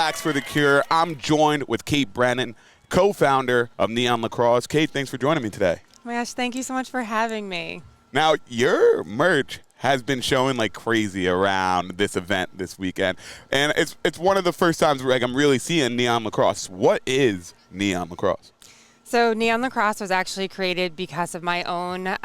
LAX for the Cure. I'm joined with Kate Brennan, co-founder of Neon Lacrosse. Kate, thanks for joining me today. Oh my gosh, thank you so much for having me. Now, your merch has been showing like crazy around this event this weekend, and it's one of the first times where I'm really seeing Neon Lacrosse. What is Neon Lacrosse? So Neon Lacrosse was actually created because of my own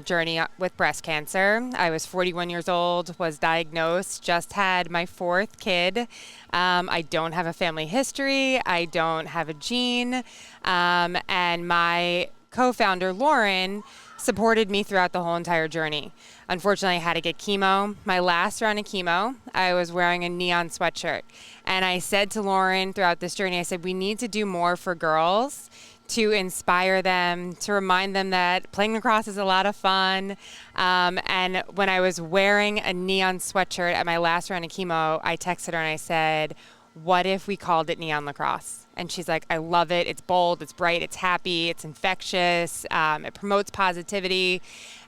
journey with breast cancer. I was 41 years old, was diagnosed, just had my fourth kid. I don't have a family history. I don't have a gene. And my co-founder, Lauren, supported me throughout the whole entire journey. Unfortunately, I had to get chemo. My last round of chemo, I was wearing a neon sweatshirt. And I said to Lauren throughout this journey, I said, we need to do more for girls to inspire them, to remind them that playing lacrosse is a lot of fun. And when I was wearing a neon sweatshirt at my last round of chemo, I texted her and I said, what if we called it Neon Lacrosse? And she's like, I love it. It's bold, it's bright, it's happy, it's infectious, it promotes positivity.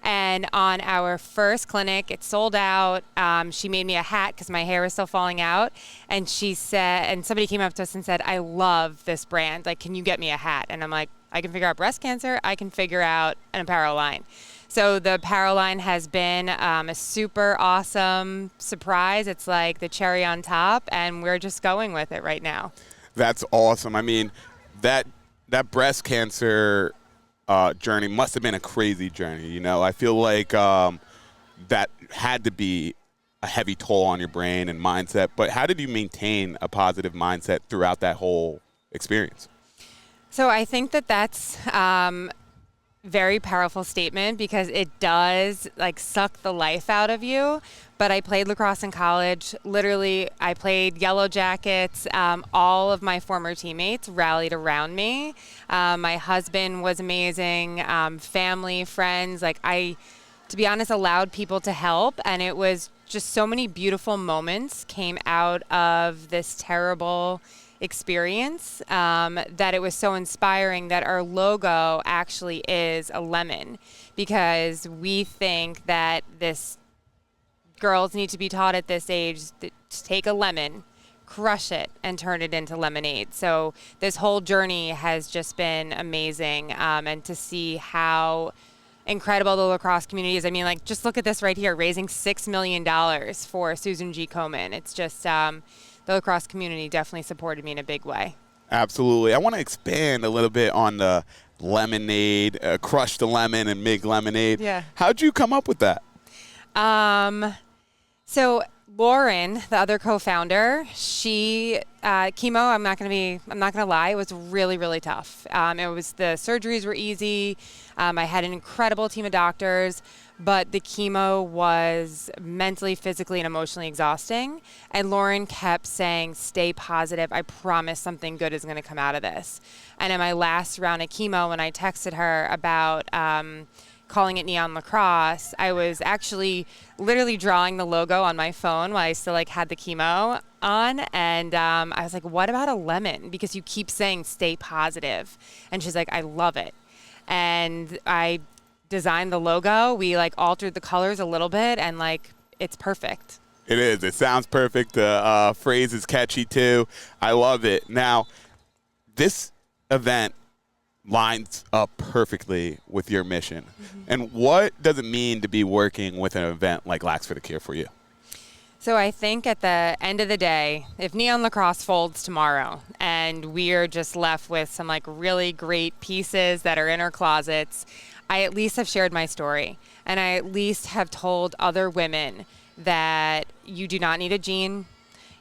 And on our first clinic, it sold out. She made me a hat because my hair was still falling out. And she said, and somebody came up to us and said, I love this brand. Like, can you get me a hat? And I'm like, I can figure out breast cancer. I can figure out an apparel line. So the apparel line has been a super awesome surprise. It's like the cherry on top, and we're just going with it right now. That's awesome. I mean, that breast cancer journey must have been a crazy journey. You know, I feel like that had to be a heavy toll on your brain and mindset. But how did you maintain a positive mindset throughout that whole experience? So I think that that's very powerful statement because it does like suck the life out of you. But I played lacrosse in college. Literally, I played Yellow Jackets. All of my former teammates rallied around me. My husband was amazing. Family, friends, like to be honest, allowed people to help. And it was just so many beautiful moments came out of this terrible experience that it was so inspiring that our logo actually is a lemon, because we think that girls need to be taught at this age to take a lemon, crush it, and turn it into lemonade. So this whole journey has just been amazing, and to see how incredible the lacrosse community is. I mean, like, just look at this right here, raising $6 million for Susan G. Komen. It's just the lacrosse community definitely supported me in a big way. Absolutely. I want to expand a little bit on the lemonade, crush the lemon and make lemonade. Yeah. How'd you come up with that? So Lauren, the other co-founder, she chemo. I'm not gonna lie. It was really, really tough. The surgeries were easy. I had an incredible team of doctors, but the chemo was mentally, physically, and emotionally exhausting. And Lauren kept saying, "Stay positive. I promise something good is going to come out of this." And in my last round of chemo, when I texted her about calling it Neon Lacrosse, I was actually literally drawing the logo on my phone while I still had the chemo on. And I was like, what about a lemon? Because you keep saying stay positive. And she's like, I love it. And I designed the logo. We altered the colors a little bit, and it's perfect. It is. It sounds perfect. The phrase is catchy too. I love it. Now, this event lines up perfectly with your mission. Mm-hmm. And what does it mean to be working with an event like LAX for the Cure for you? So I think at the end of the day, if Neon Lacrosse folds tomorrow and we're just left with some really great pieces that are in our closets, I at least have shared my story. And I at least have told other women that you do not need a gene.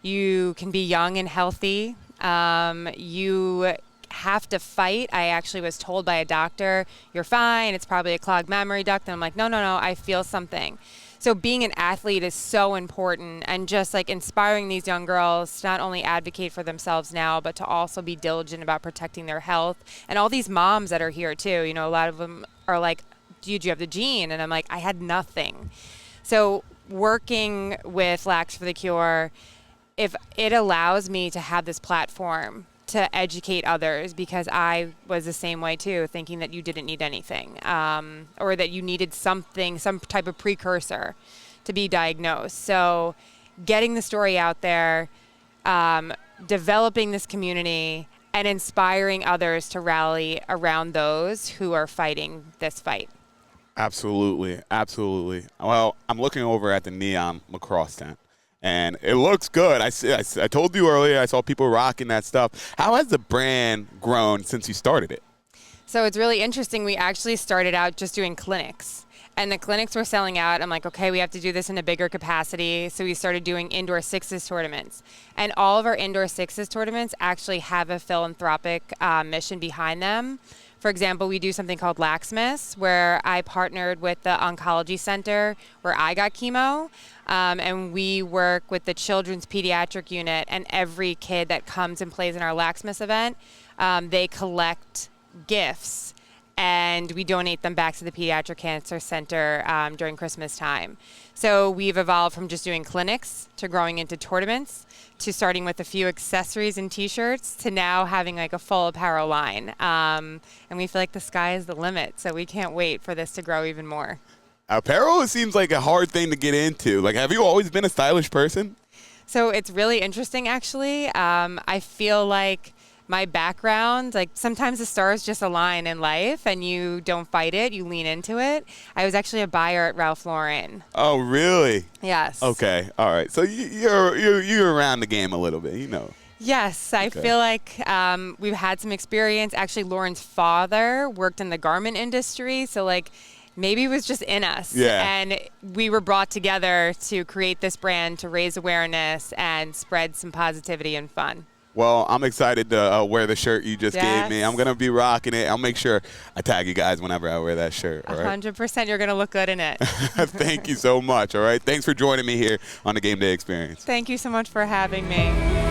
You can be young and healthy. You have to fight. I actually was told by a doctor, you're fine, it's probably a clogged mammary duct. And I'm like, no, I feel something. So being an athlete is so important, and just inspiring these young girls to not only advocate for themselves now, but to also be diligent about protecting their health. And all these moms that are here too, a lot of them are like, do you have the gene? And I'm like, I had nothing. So working with LAX for the Cure, if it allows me to have this platform to educate others, because I was the same way too, thinking that you didn't need anything, or that you needed something, some type of precursor to be diagnosed. So getting the story out there, developing this community and inspiring others to rally around those who are fighting this fight. Absolutely, absolutely. Well, I'm looking over at the neon lacrosse tent, and it looks good. I told you earlier, I saw people rocking that stuff. How has the brand grown since you started it? So it's really interesting. We actually started out just doing clinics, and the clinics were selling out. I'm like, okay, we have to do this in a bigger capacity. So we started doing indoor sixes tournaments, and all of our indoor sixes tournaments actually have a philanthropic mission behind them. For example, we do something called LAX, where I partnered with the oncology center where I got chemo, and we work with the children's pediatric unit, and every kid that comes and plays in our LAX event, they collect gifts and we donate them back to the Pediatric Cancer Center during Christmas time. So we've evolved from just doing clinics to growing into tournaments to starting with a few accessories and t-shirts to now having like a full apparel line. And we feel like the sky is the limit, so we can't wait for this to grow even more. Apparel seems like a hard thing to get into. Like, have you always been a stylish person? So it's really interesting, actually. I feel like my background, like sometimes the stars just align in life and you don't fight it, you lean into it. I was actually a buyer at Ralph Lauren. Oh, really? Yes. Okay. All right. So you're around the game a little bit, you know. Yes, I feel like we've had some experience. Actually, Lauren's father worked in the garment industry, so like maybe it was just in us. Yeah. And we were brought together to create this brand to raise awareness and spread some positivity and fun. Well, I'm excited to wear the shirt you just gave me. Yes. I'm going to be rocking it. I'll make sure I tag you guys whenever I wear that shirt. All right? 100%, you're going to look good in it. Thank you so much. All right. Thanks for joining me here on the Game Day Experience. Thank you so much for having me.